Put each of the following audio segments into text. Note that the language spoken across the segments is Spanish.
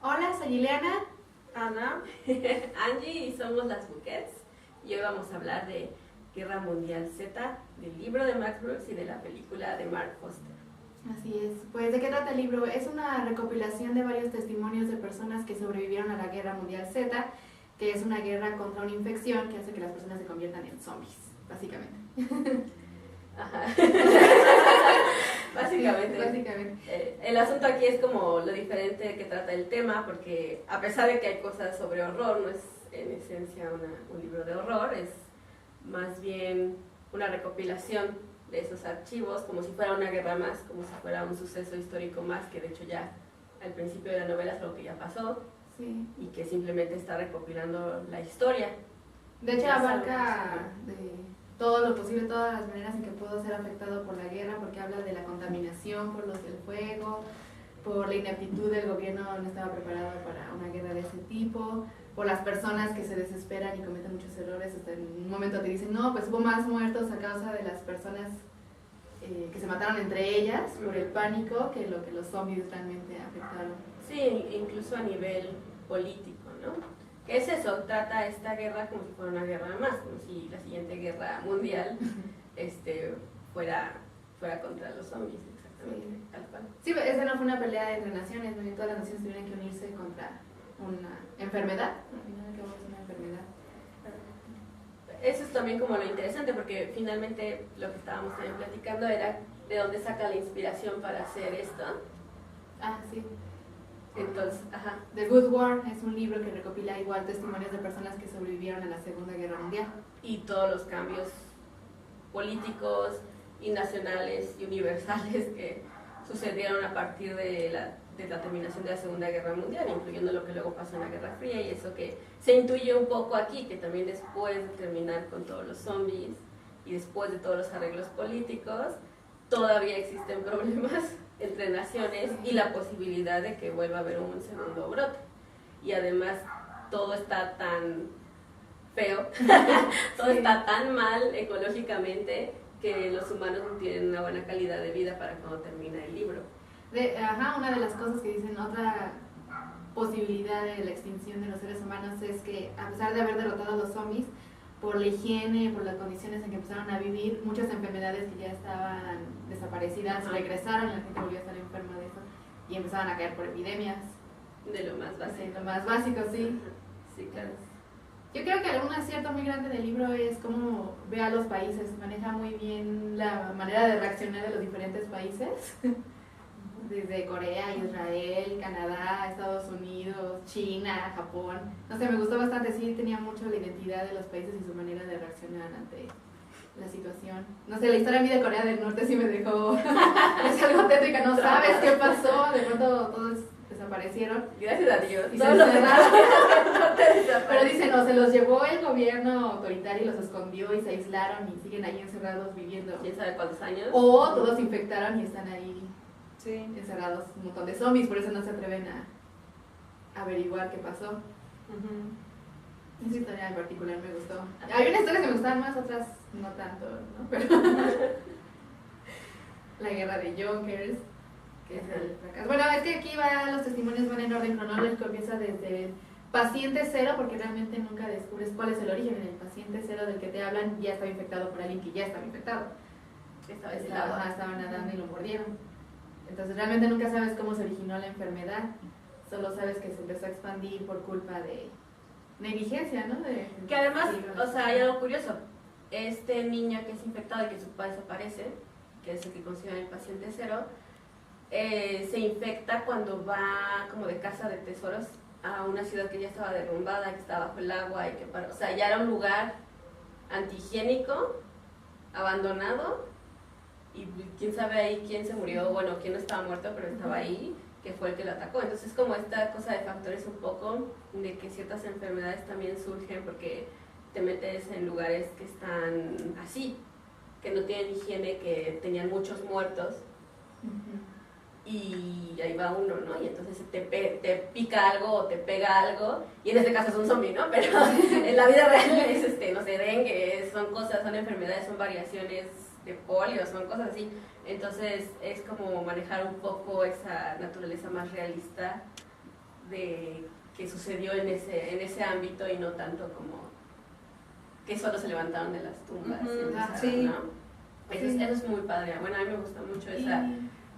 Hola, soy Ileana. Ana, Angie y somos las Buquets y hoy vamos a hablar de Guerra Mundial Z, del libro de Max Brooks y de la película de Mark Foster. Así es. Pues, ¿de qué trata el libro? Es una recopilación de varios testimonios de personas que sobrevivieron a la Guerra Mundial Z, que es una guerra contra una infección que hace que las personas se conviertan en zombies, básicamente. Ajá. Básicamente. Básicamente. El asunto aquí es como lo diferente que trata el tema, porque a pesar de que hay cosas sobre horror, no es en esencia un libro de horror, es más bien una recopilación de esos archivos, como si fuera una guerra más, como si fuera un suceso histórico más, que de hecho ya al principio de la novela es algo que ya pasó, Sí. y que simplemente está recopilando la historia. De hecho, Ya abarca todo lo posible, todas las maneras en que puedo ser afectado por la guerra, porque habla de la contaminación por los del fuego, por la ineptitud del gobierno, no estaba preparado para una guerra de ese tipo, por las personas que se desesperan y cometen muchos errores, hasta en un momento te dicen, no, pues hubo más muertos a causa de las personas que se mataron entre ellas por el pánico que lo que los zombies realmente afectaron. Sí, incluso a nivel político, ¿no? ¿Qué es eso? Trata esta guerra como si fuera una guerra más, como si la siguiente guerra mundial fuera contra los zombies, exactamente, Sí. tal cual. Sí, esa no fue una pelea entre naciones, ¿no? Todas las naciones tuvieron que unirse contra una enfermedad. Al final acabó siendo una enfermedad. Eso es también como lo interesante, porque finalmente lo que estábamos también platicando era de dónde saca la inspiración para hacer esto. Ah, sí. Entonces, ajá. The Good War es un libro que recopila igual testimonios de personas que sobrevivieron a la Segunda Guerra Mundial. Y todos los cambios políticos y nacionales y universales que sucedieron a partir de la terminación de la Segunda Guerra Mundial, incluyendo lo que luego pasó en la Guerra Fría, y eso que se intuye un poco aquí, que también después de terminar con todos los zombies y después de todos los arreglos políticos, todavía existen problemas entre naciones y la posibilidad de que vuelva a haber un segundo brote. Y además todo está tan feo, todo está tan mal ecológicamente que los humanos no tienen una buena calidad de vida para cuando termina el libro. Una de las cosas que dicen, otra posibilidad de la extinción de los seres humanos es que a pesar de haber derrotado a los zombies, por la higiene, por las condiciones en que empezaron a vivir, muchas enfermedades que ya estaban desaparecidas regresaron, la gente volvió a estar enferma de eso y empezaron a caer por epidemias. De lo más básico. Sí, lo más básico, sí. Sí, claro. Yo creo que un acierto muy grande del libro es cómo ve a los países, maneja muy bien la manera de reaccionar de los diferentes países, desde Corea, Israel, Canadá, Estados Unidos, China, Japón. No sé, me gustó bastante, sí tenía mucho la identidad de los países y su manera de reaccionar ante la situación. No sé, la historia a mí de Corea del Norte sí me dejó, es algo tétrica, no sabes qué pasó, de pronto todos desaparecieron. Gracias a Dios. Y Todos los pero dicen, no, se los llevó el gobierno autoritario y los escondió y se aislaron y siguen ahí encerrados viviendo. ¿Quién sabe cuántos años? O todos se infectaron y están ahí Sí. encerrados, un montón de zombies, por eso no se atreven a averiguar qué pasó. Esa historia en particular me gustó. Hay unas historias que me gustaban más, otras no tanto, ¿no? Pero la guerra de Junkers, que es el fracaso. Bueno, es que aquí los testimonios van en orden cronológico, empieza desde el paciente cero, porque realmente nunca descubres cuál es el origen. En el paciente cero del que te hablan ya estaba infectado por alguien que ya estaba infectado. Estaba nadando y lo mordieron. Entonces realmente nunca sabes cómo se originó la enfermedad, solo sabes que se empezó a expandir por culpa de negligencia, ¿no? Que además, o sea, hay algo curioso. Este niño que es infectado y que su papá desaparece, que es el que considera el paciente cero, se infecta cuando va como de caza de tesoros a una ciudad que ya estaba derrumbada, que estaba bajo el agua, y que o sea, ya era un lugar antihigiénico, abandonado, y quién sabe ahí quién se murió, bueno, quién no estaba muerto, pero estaba ahí, que fue el que lo atacó. Entonces como esta cosa de factores un poco de que ciertas enfermedades también surgen porque te metes en lugares que están así, que no tienen higiene, que tenían muchos muertos, y ahí va uno, ¿no? Y entonces te pica algo o te pega algo, y en este caso es un zombie, ¿no? Pero en la vida real es, no sé, dengue, son cosas, son enfermedades, son variaciones de polio, son cosas así. Entonces es como manejar un poco esa naturaleza más realista de que sucedió en ese ámbito y no tanto como que solo se levantaron de las tumbas. Sí. ¿No? Eso es muy padre. Bueno, a mí me gusta mucho esa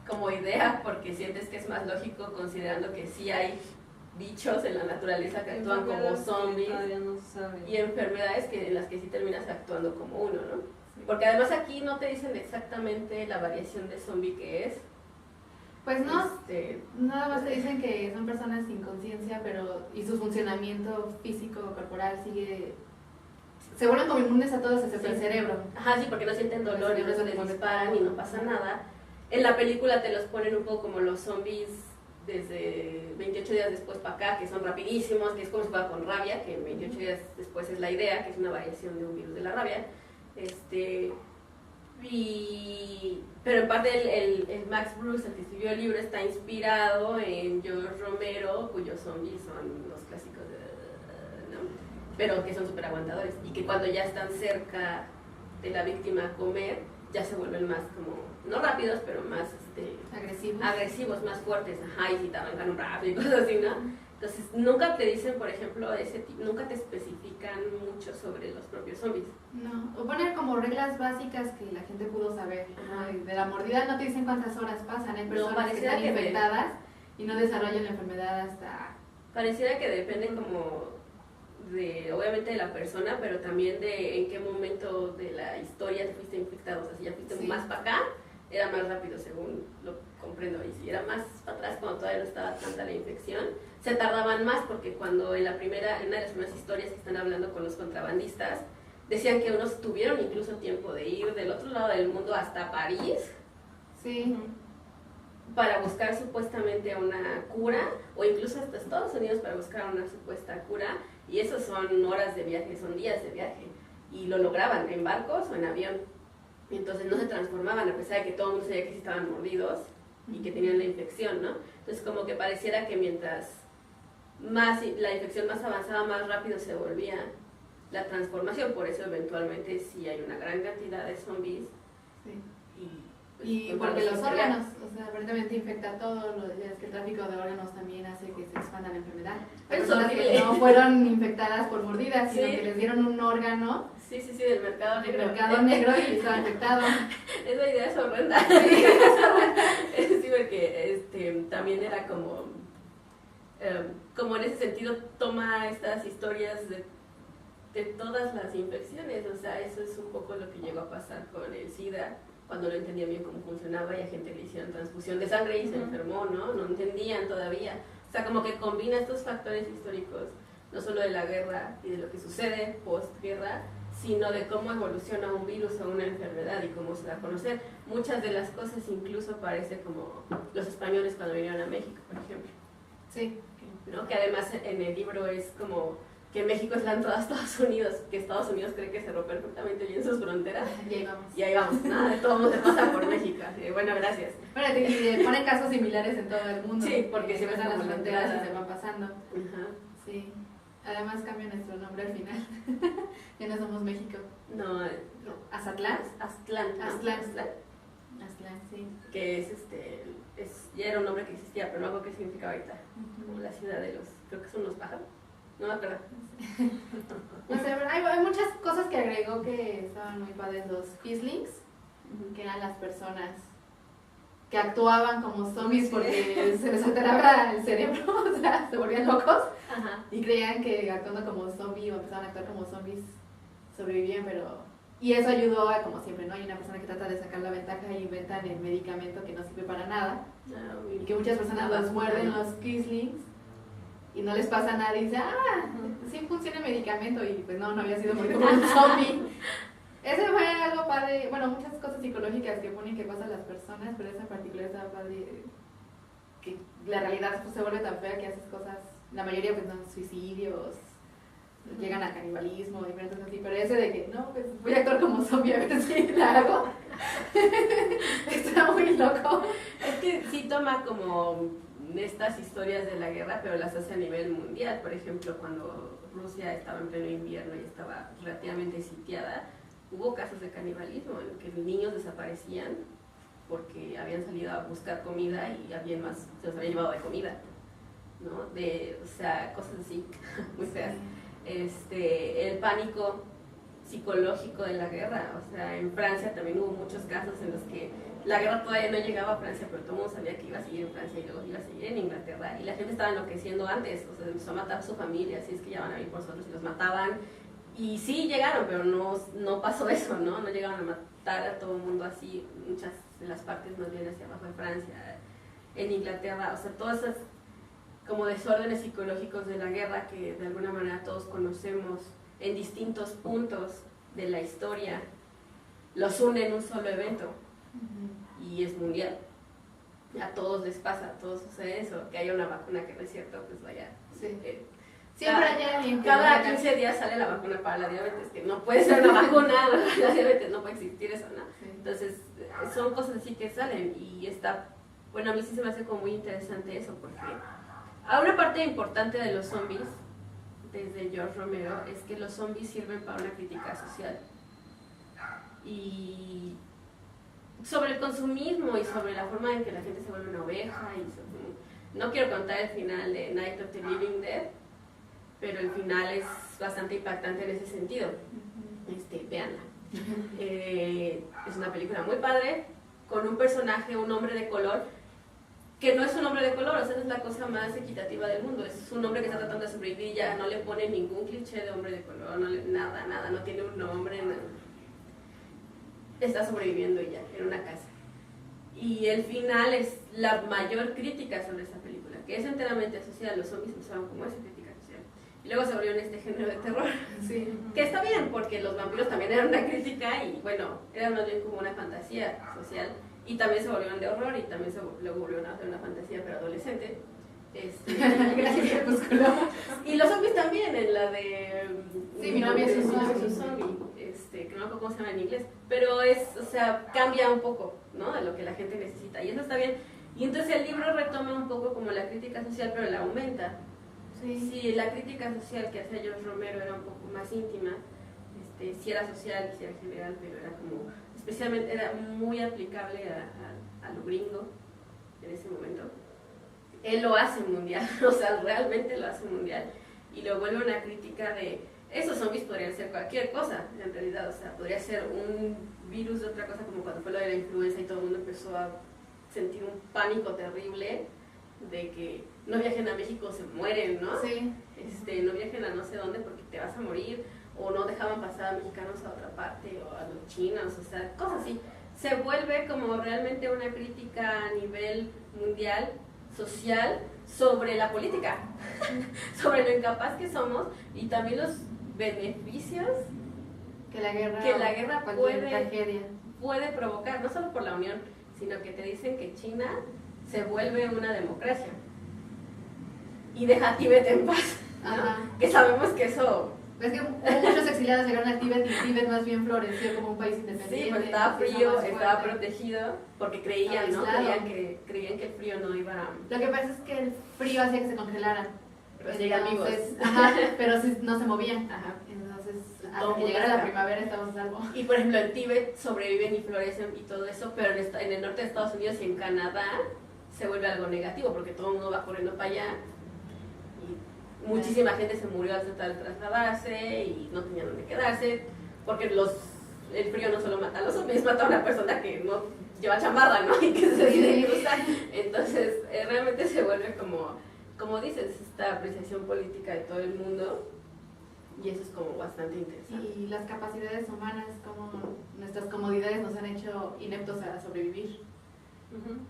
como idea porque sientes que es más lógico considerando que sí hay bichos en la naturaleza que actúan como zombies y enfermedades en las que sí terminas actuando como uno, ¿no? Sí. Porque además aquí no te dicen exactamente la variación de zombie que es. Pues no, nada más te dicen que son personas sin conciencia, y su funcionamiento físico corporal se vuelven como inmunes a todo excepto el cerebro. Ajá, sí, porque no sienten dolor, no se les disparan y no pasa nada. En la película te los ponen un poco como los zombies desde 28 días después para acá, que son rapidísimos, que es como si fuera con rabia, que 28 días después es la idea, que es una variación de un virus de la rabia. Pero en parte el Max Brooks, el que escribió el libro, está inspirado en George Romero, cuyos zombies son los clásicos ¿no? Pero que son súper aguantadores y que cuando ya están cerca de la víctima a comer, ya se vuelven más como, no rápidos, pero más agresivos, más fuertes, ajá, y si te arrancan un rápido y cosas así, ¿no? Entonces, nunca te dicen, por ejemplo, nunca te especifican mucho sobre los propios zombies. No, o poner como reglas básicas que la gente pudo saber, ¿no? De la mordida no te dicen cuántas horas pasan, hay personas que están infectadas y no desarrollan la enfermedad hasta... Pareciera que depende como obviamente de la persona, pero también de en qué momento de la historia te fuiste infectado, o sea, si ya fuiste más para acá, era más rápido según lo comprendo, y si era más para atrás cuando todavía no estaba tanta la infección, se tardaban más porque cuando en una de las primeras historias que están hablando con los contrabandistas, decían que unos tuvieron incluso tiempo de ir del otro lado del mundo hasta París, para buscar supuestamente una cura, o incluso hasta Estados Unidos para buscar una supuesta cura, y eso son horas de viaje, son días de viaje, y lo lograban en barcos o en avión, y entonces no se transformaban a pesar de que todo el mundo sabía que sí estaban mordidos y que tenían la infección, ¿no? Entonces como que pareciera que mientras más la infección más avanzada, más rápido se volvía la transformación, por eso eventualmente sí hay una gran cantidad de zombies. Y porque los órganos, o sea, aparentemente infecta todo, es que el tráfico de órganos también hace que se expanda la enfermedad. Hay personas que no fueron infectadas por mordidas, sino que les dieron un órgano. Del mercado negro. Del mercado negro y estaba infectado. Esa idea es horrenda. Sí, porque también era como en ese sentido toma estas historias de todas las infecciones, o sea, eso es un poco lo que llegó a pasar con el SIDA, cuando no entendían bien cómo funcionaba y a gente le hicieron transfusión de sangre y se enfermó, ¿no? No entendían todavía. O sea, como que combina estos factores históricos, no solo de la guerra y de lo que sucede postguerra, sino de cómo evoluciona un virus o una enfermedad y cómo se da a conocer. Muchas de las cosas incluso parece como los españoles cuando vinieron a México, por ejemplo. Sí. ¿No? Que además en el libro es como que México es la entrada a Estados Unidos, que Estados Unidos cree que cerró perfectamente bien sus fronteras. Y ahí vamos. Nada, de todo mundo se pasa por México. Así de, bueno, gracias. Bueno, y ponen casos similares en todo el mundo. Sí, porque se pasan las fronteras entrada. y se van pasando. Ajá. Sí. Además cambia nuestro nombre al final. Ya no somos México. No, ¿Azatlán? Aztlán. Aztlán, sí. Que ya era un nombre que existía, pero no hago qué significa ahorita. Como la ciudad de creo que son los pájaros. No me acuerdo. No sé, hay muchas cosas que agregó que estaban muy padres. Los Quislinks, que eran las personas que actuaban como zombies porque se les alteraba el cerebro, o sea, se volvían locos. Ajá. Y creían que actuando como zombie o empezaban a actuar como zombies sobrevivían, y eso ayudó a, como siempre, ¿no? Hay una persona que trata de sacar la ventaja y inventan el medicamento que no sirve para nada. Y que muchas personas los muerden, los Quislings, y no les pasa nada y dicen, sí funciona el medicamento, y pues no había sido mordido por un zombie. Ese fue algo padre, bueno, muchas cosas psicológicas que ponen que pasa a las personas, pero esa en particular estaba padre, que la realidad pues, se vuelve tan fea que haces cosas, la mayoría pues no, suicidios, llegan a canibalismo, diferentes cosas así, pero ese de que, no, pues voy a actuar como zombie a ver si la hago, está muy loco. Es que sí toma como estas historias de la guerra, pero las hace a nivel mundial. Por ejemplo, cuando Rusia estaba en pleno invierno y estaba relativamente sitiada, hubo casos de canibalismo en que los niños desaparecían porque habían salido a buscar comida y alguien más se los había llevado de comida. ¿no? O sea, cosas así, muy feas. El pánico psicológico de la guerra, o sea, en Francia también hubo muchos casos en los que la guerra todavía no llegaba a Francia, pero todo el mundo sabía que iba a seguir en Francia y luego iba a seguir en Inglaterra, y la gente estaba enloqueciendo antes, o sea, empezó a matar a su familia, así es que ya van a ir por nosotros y los mataban, y sí llegaron, pero no pasó eso, ¿no? No llegaron a matar a todo el mundo así, muchas de las partes más bien hacia abajo de Francia, en Inglaterra, o sea, todas esas como desórdenes psicológicos de la guerra que de alguna manera todos conocemos en distintos puntos de la historia, los une en un solo evento y es mundial. A todos les pasa, a todos sucede eso, que haya una vacuna que no es cierto, pues vaya. Sí. Siempre hay alguien. Cada 15 días sale la vacuna para la diabetes, que no puede ser una vacuna, la diabetes no puede existir eso, ¿no? Sí. Entonces, son cosas así que salen y está, bueno, a mí sí se me hace como muy interesante eso, porque a una parte importante de los zombies, desde George Romero, es que los zombies sirven para una crítica social. Y sobre el consumismo y sobre la forma en que la gente se vuelve una oveja. No quiero contar el final de Night of the Living Dead, pero el final es bastante impactante en ese sentido. Véanla. Es una película muy padre, con un personaje, un hombre de color, que no es un hombre de color, o sea, es la cosa más equitativa del mundo. Es un hombre que está tratando de sobrevivir, ya no le pone ningún cliché de hombre de color, nada, no tiene un nombre, nada. Está sobreviviendo ya en una casa. Y el final es la mayor crítica sobre esta película, que es enteramente social. Los zombies usaban como esa crítica social. Y luego se abrió en este género de terror, sí. Que está bien, porque los vampiros también eran una crítica y, bueno, eran más bien como una fantasía social. Y también se volvieron de horror y también luego volvieron a hacer una fantasía pero adolescente. Gracias, y los zombies también, en la de... Sí, mi novia es un zombie. Que no me acuerdo cómo se llama en inglés. Pero es, o sea, cambia un poco, ¿no? De lo que la gente necesita. Y eso está bien. Y entonces el libro retoma un poco como la crítica social, pero la aumenta. Sí, la crítica social que hacía George Romero era un poco más íntima. Sí era social, sí era general, pero era como... Especialmente era muy aplicable a lo gringo en ese momento. Él lo hace mundial, o sea, realmente lo hace mundial. Y lo vuelve una crítica de... Esos zombies podrían ser cualquier cosa, en realidad. O sea, podría ser un virus de otra cosa, como cuando fue lo de la influenza y todo el mundo empezó a sentir un pánico terrible de que no viajen a México, se mueren, ¿no? Sí. No viajen a no sé dónde porque te vas a morir, o no dejaban pasar a mexicanos a otra parte, o a los chinos, o sea, cosas así. Se vuelve como realmente una crítica a nivel mundial, social, sobre la política, sobre lo incapaz que somos y también los beneficios que la guerra puede provocar, no solo por la unión, sino que te dicen que China se vuelve una democracia y deja a Tíbet en paz, ¿no? Que sabemos que eso... Es que muchos exiliados llegaron a Tíbet y Tíbet más bien floreció como un país independiente. Sí, pues estaba frío, estaba protegido, porque creían, ¿no? Creían que el frío no iba a... Lo que pasa es que el frío hacía que se congelaran. Pero llegan vivos. Pero no se movían. Ajá. Entonces, hasta que llegara la primavera estamos a salvo. Y por ejemplo, en Tíbet sobreviven y florecen y todo eso, pero en el norte de Estados Unidos y en Canadá se vuelve algo negativo, porque todo el mundo va corriendo para allá. Muchísima gente se murió al tratar de trasladarse y no tenían dónde quedarse, porque el frío no solo mata a los zombies, mata a una persona que no lleva chamarra, ¿no? Y que se decide cruzar. Entonces, realmente se vuelve como dices, esta apreciación política de todo el mundo, y eso es como bastante interesante. Y las capacidades humanas, como nuestras comodidades nos han hecho ineptos a sobrevivir.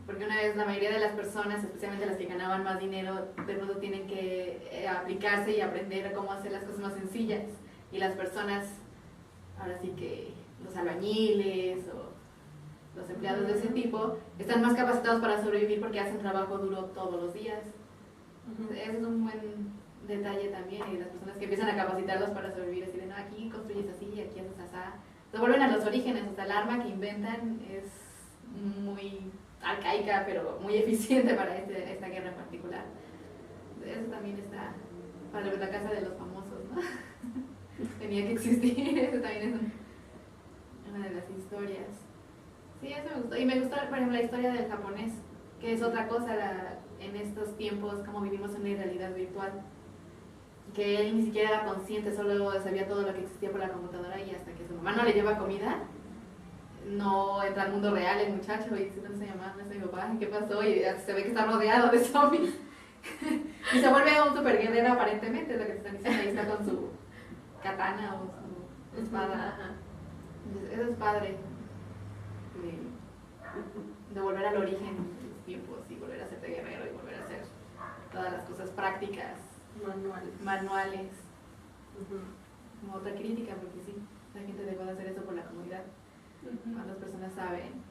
Porque una vez la mayoría de las personas, especialmente las que ganaban más dinero, de pronto tienen que aplicarse y aprender cómo hacer las cosas más sencillas. Y las personas, ahora sí que los albañiles o los empleados de ese tipo, están más capacitados para sobrevivir porque hacen trabajo duro todos los días. Ese es un buen detalle también. Y las personas que empiezan a capacitarlos para sobrevivir, así de, no, aquí construyes así, aquí haces así. Se vuelven a los orígenes, o sea, el arma que inventan es muy arcaica, pero muy eficiente para esta guerra en particular. Eso también está para la casa de los famosos, ¿no? Tenía que existir, eso también es una de las historias. Sí, eso me gustó. Y me gustó, por ejemplo, la historia del japonés, que es otra cosa en estos tiempos, como vivimos en una realidad virtual. Que él ni siquiera era consciente, solo sabía todo lo que existía por la computadora y hasta que su mamá no le lleva comida, no entra al mundo real el muchacho y dice, ¿dónde está mi mamá? ¿Dónde está mi papá? ¿Qué pasó? Y se ve que está rodeado de zombies. Y se vuelve un super guerrero aparentemente, es lo que te están diciendo, ahí está con su katana o su espada. Eso es padre, de volver al origen de los tiempos y volver a ser guerrero y volver a hacer todas las cosas prácticas, manuales. Como otra crítica, porque sí, la gente dejó de hacer eso por la comunidad. Cuántas personas saben.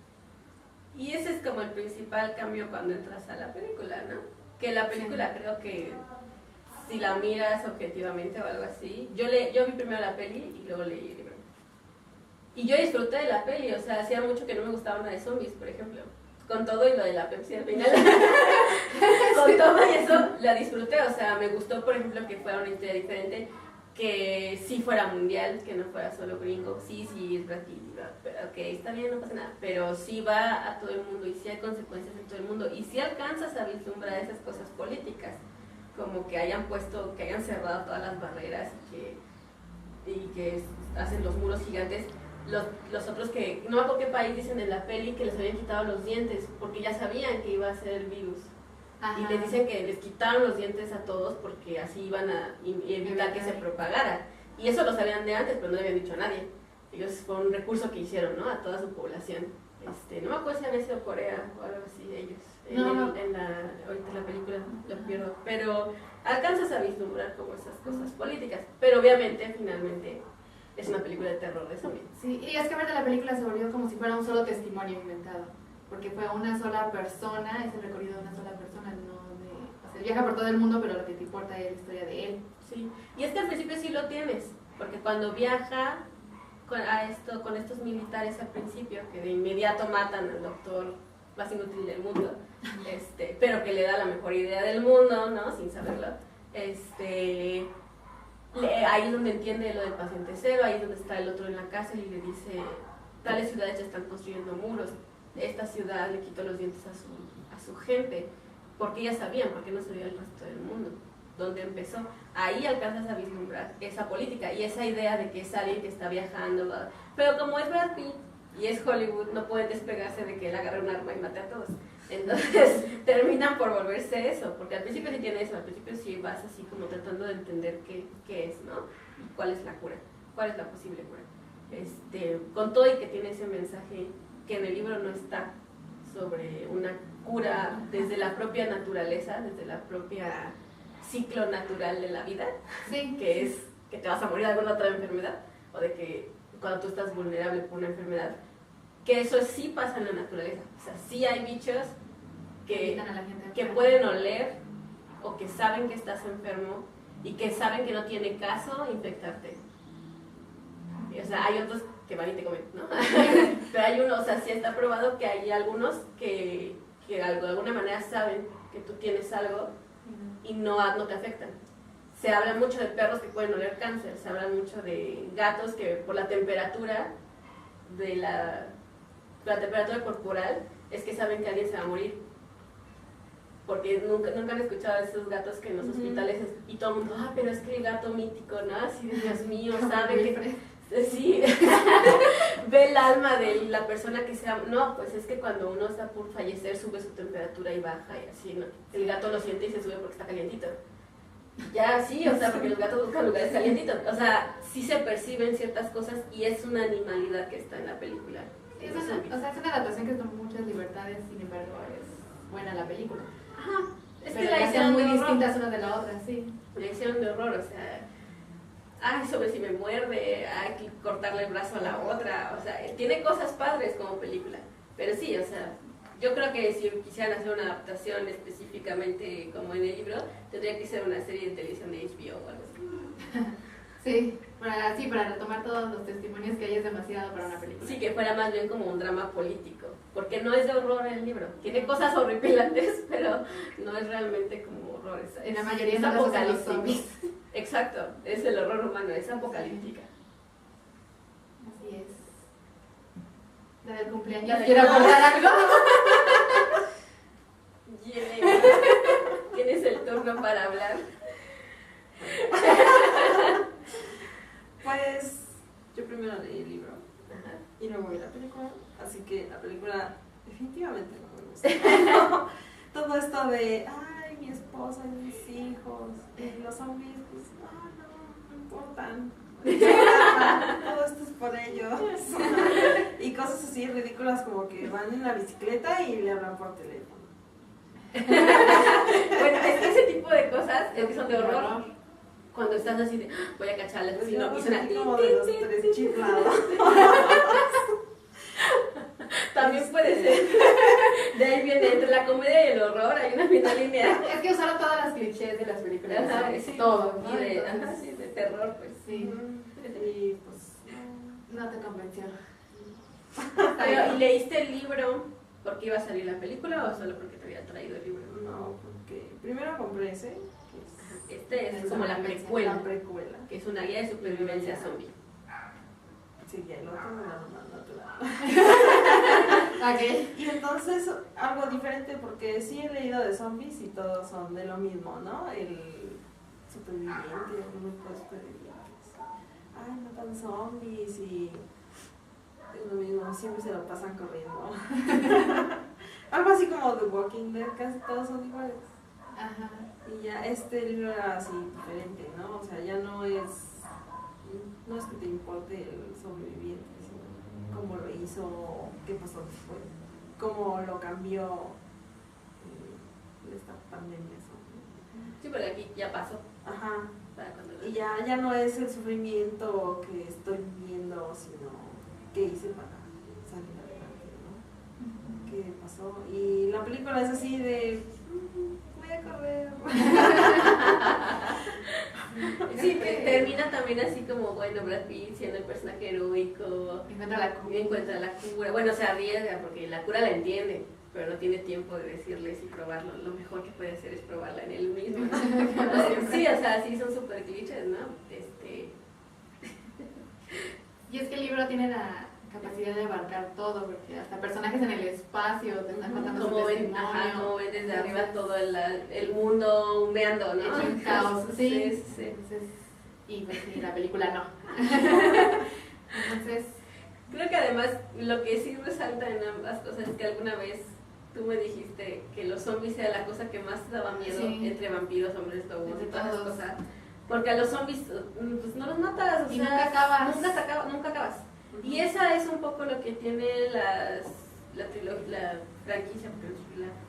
Y ese es como el principal cambio cuando entras a la película, ¿no? Que la película creo que si la miras objetivamente o algo así, yo vi primero la peli y luego leí el libro. Y yo disfruté de la peli, o sea, hacía mucho que no me gustaba una de zombies, por ejemplo. Con todo y lo de la Pepsi al final. Con todo y eso la disfruté, o sea, me gustó, por ejemplo, que fuera una historia diferente, que sí fuera mundial, que no fuera solo gringo. Sí, es Brasil, ok, está bien, no pasa nada, pero sí va a todo el mundo y sí hay consecuencias en todo el mundo y sí alcanzas a vislumbrar esas cosas políticas, como que hayan cerrado todas las barreras y que hacen los muros gigantes. Los otros que, no me acuerdo qué país dicen en la peli que les habían quitado los dientes porque ya sabían que iba a ser el virus. Ajá. Y les dicen que les quitaron los dientes a todos porque así iban a evitar que se propagara. Y eso lo sabían de antes, pero no le habían dicho a nadie. Ellos fue un recurso que hicieron, ¿no? A toda su población. No me acuerdo si había sido Corea o algo así de ellos. Ahorita en la película lo pierdo. Pero alcanzas a vislumbrar como esas cosas políticas. Pero obviamente, finalmente, es una película de terror de zombies. Sí, y es que ver de la película se volvió como si fuera un solo testimonio inventado. Porque fue una sola persona, es el recorrido de una sola persona, o sea, viaja por todo el mundo, pero lo que te importa es la historia de él. Sí, y es que al principio sí lo tienes, porque cuando viaja con estos militares al principio, que de inmediato matan al doctor más inútil del mundo, pero que le da la mejor idea del mundo, ¿no? Sin saberlo. Ahí es donde entiende lo del paciente cero, ahí es donde está el otro en la cárcel y le dice, tales ciudades ya están construyendo muros, esta ciudad le quitó los dientes a su gente, porque ya sabían, porque no sabía el resto del mundo, donde empezó. Ahí alcanzas a vislumbrar esa política y esa idea de que es alguien que está viajando, pero como es Brad Pitt y es Hollywood, no pueden despegarse de que él agarre un arma y mate a todos. Entonces terminan por volverse eso, porque al principio sí tiene eso, al principio sí vas así como tratando de entender qué es, ¿no? Y cuál es la cura, cuál es la posible cura. Con todo y que tiene ese mensaje que en el libro no está sobre una cura desde la propia naturaleza, desde la propia ciclo natural de la vida, sí, que es que te vas a morir de alguna otra enfermedad, o de que cuando tú estás vulnerable por una enfermedad, que eso sí pasa en la naturaleza. O sea, sí hay bichos que pueden oler o que saben que estás enfermo y que saben que no tiene caso infectarte. O sea, hay otros que van y te comen, ¿no? Pero hay uno, o sea, sí está probado que hay algunos que de alguna manera saben que tú tienes algo y no te afectan. Se habla mucho de perros que pueden oler cáncer, se habla mucho de gatos que por la temperatura de la temperatura corporal es que saben que alguien se va a morir. Porque nunca han escuchado de esos gatos que en los hospitales y todo el mundo, pero es que el gato mítico, ¿no? Así de Dios mío, sabe que... Sí, ve el alma de la persona que sea. No, pues es que cuando uno está por fallecer sube su temperatura y baja y así, ¿no? El gato lo siente y se sube porque está calientito. Ya, sí, o sea, porque los gatos buscan lugares calientitos. O sea, sí se perciben ciertas cosas y es una animalidad que está en la película. Es una adaptación que toma muchas libertades, sin embargo, es buena la película. Ajá, es pero que la hicieron muy de distintas una de la otra, sí. La hicieron de horror, o sea, sobre si me muerde, hay que cortarle el brazo a la otra, o sea, tiene cosas padres como película, pero sí, o sea, yo creo que si quisieran hacer una adaptación específicamente como en el libro, tendría que ser una serie de televisión de HBO o algo así. Sí, para retomar todos los testimonios que hay es demasiado para una película. Sí, que fuera más bien como un drama político, porque no es de horror el libro, tiene cosas horripilantes, pero no es realmente como horror, en la mayoría es de los apocalíptico. zombies. Exacto, es el horror humano, es apocalíptica. Así es. La del cumpleaños. La del ¿Quiero contar algo? micrófono para hablar. Pues yo primero leí el libro y luego vi la película, así que la película definitivamente no me gusta. Todo esto de, ay, mi esposa y mis hijos, y los zombies, pues no importan. Todo esto es por ellos. Y cosas así ridículas como que van en la bicicleta y le hablan por teléfono. Bueno, es que ese tipo de cosas es que son de horror. Cuando estás así de, voy a cachar al vecino y suena como de los tres chiflados. También puede ser. De ahí viene, entre la comedia y el horror hay una fina línea. Es que usaron todas las clichés de las películas. Ajá, ¿no? sí, Todo, ¿no? Y de, Entonces, sí, de terror, pues. sí, Y pues no te convenció. Pero, ¿y leíste el libro porque iba a salir la película o solo porque te había traído el libro? no, porque primero compré ese, que Este es Es como la una precuela, la precuela. que es una guía de supervivencia zombie. Sí, y el otro era más natural. Ok. Y entonces, algo diferente, porque sí he leído de zombies y todos son de lo mismo, ¿no? El superviviente, el grupo de supervivientes. Ay, matan zombies y es lo mismo, siempre se lo pasan corriendo. Algo así como The Walking Dead, casi todos son iguales. Ajá. Y ya este libro era así diferente, ¿no? O sea, ya no es que te importe el sobreviviente, sino cómo lo hizo, qué pasó después, cómo lo cambió esta pandemia. Sí, pero aquí ya pasó. Ajá. Para cuando Y ya no es el sufrimiento que estoy viviendo, sino qué hice para salir adelante, ¿no? ¿Qué pasó? Y la película es así de, voy a correr. Sí, termina también así como, bueno, Brad Pitt siendo el personaje heroico, encuentra la cura, bueno, se arriesga porque la cura la entiende, pero no tiene tiempo de decirles y probarlo, lo mejor que puede hacer es probarla en él mismo, ¿no? Sí, o sea, sí son súper clichés, ¿no? Y es que el libro tiene la capacidad de abarcar todo, porque hasta personajes en el espacio te están contando su como ven, testimonio. ajá, como ven desde arriba todo el mundo humeando, ¿no? Hecho un caos, sí. Sí. Entonces, y pues sí, la película no. Entonces, Creo que además lo que sí resalta en ambas cosas es que alguna vez tú me dijiste que los zombies era la cosa que más te daba miedo Sí. entre vampiros, hombres lobos y Entre todas esas todos. cosas. Porque a los zombies pues no los matas, o Y sea, nunca acabas. Nunca acabas. Y esa es un poco lo que tiene la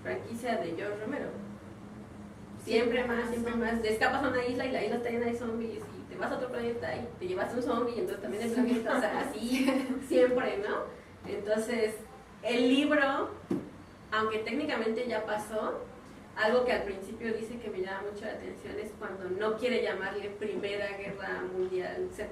franquicia de George Romero. Siempre más. Te escapas a una isla y la isla está llena de zombies y te vas a otro planeta y te llevas un zombie y entonces también el planeta, o sea, así siempre, ¿no? Entonces, el libro, aunque técnicamente ya pasó, algo que al principio dice que me llama mucho la atención es cuando no quiere llamarle Primera Guerra Mundial Z,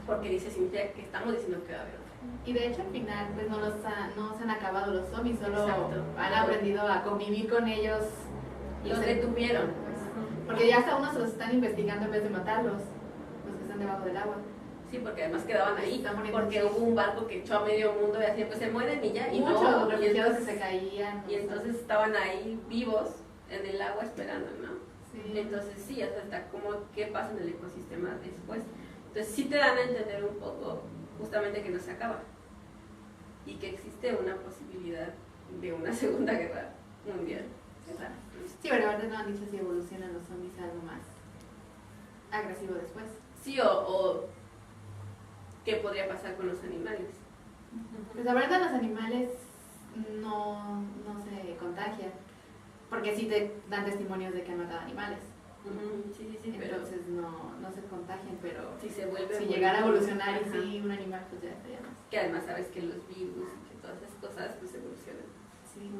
porque dice, significa que estamos diciendo que va a haber otra. y de hecho al final pues no se han acabado los zombies, solo Exacto. han aprendido a convivir con ellos. Los detuvieron. Porque ya hasta unos los están investigando en vez de matarlos, los que están debajo del agua. Sí, porque además quedaban ahí, Están muriendo. porque hubo un barco que echó a medio mundo y así, pues se mueren y ya, y Muchos no, y refugiados que entonces, se caían. y entonces estaban ahí vivos en el agua esperando, ¿no? Sí. Entonces sí, hasta como qué pasa en el ecosistema después. Entonces sí te dan a entender un poco justamente que no se acaba y que existe una posibilidad de una segunda guerra mundial. Sí, pero ahora no han dicho si evolucionan los zombies a algo más agresivo después. Sí, o qué podría pasar con los animales. Pues la verdad los animales no se contagian, porque sí te dan testimonios de que han matado animales. Sí, pero Entonces no se contagian, pero si se vuelve si muy- llegara a evolucionar y Ajá. sí un animal, pues ya estaría más. Que además sabes que los virus y que todas esas cosas pues evolucionan. Sí.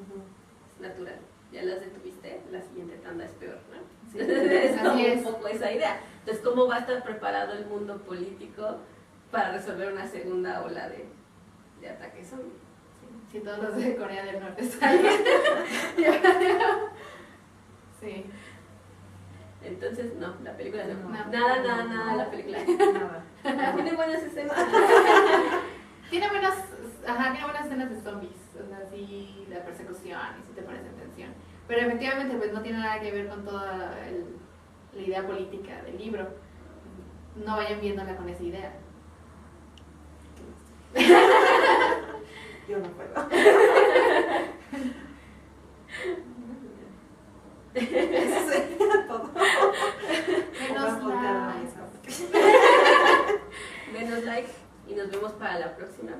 Es natural. Ya las detuviste, la siguiente tanda es peor, ¿no? Sí, Es como así un es. poco esa idea. Entonces, ¿cómo va a estar preparado el mundo político para resolver una segunda ola de ataques zombies? Si todos los de Corea del Norte salen. Sí. Entonces, no, la película no. No. Nada, la película. Nada. Tiene buenas escenas. Tiene buenas escenas de zombies, o sea, sí, la persecución y sí te pones en tensión. Pero efectivamente pues no tiene nada que ver con toda la idea política del libro. No vayan viéndola con esa idea. Yo no puedo. Eso sería todo. Menos likes. Menos like y nos vemos para la próxima.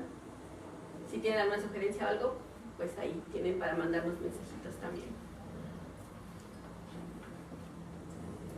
Si tienen alguna sugerencia o algo, pues ahí tienen para mandarnos mensajitos también.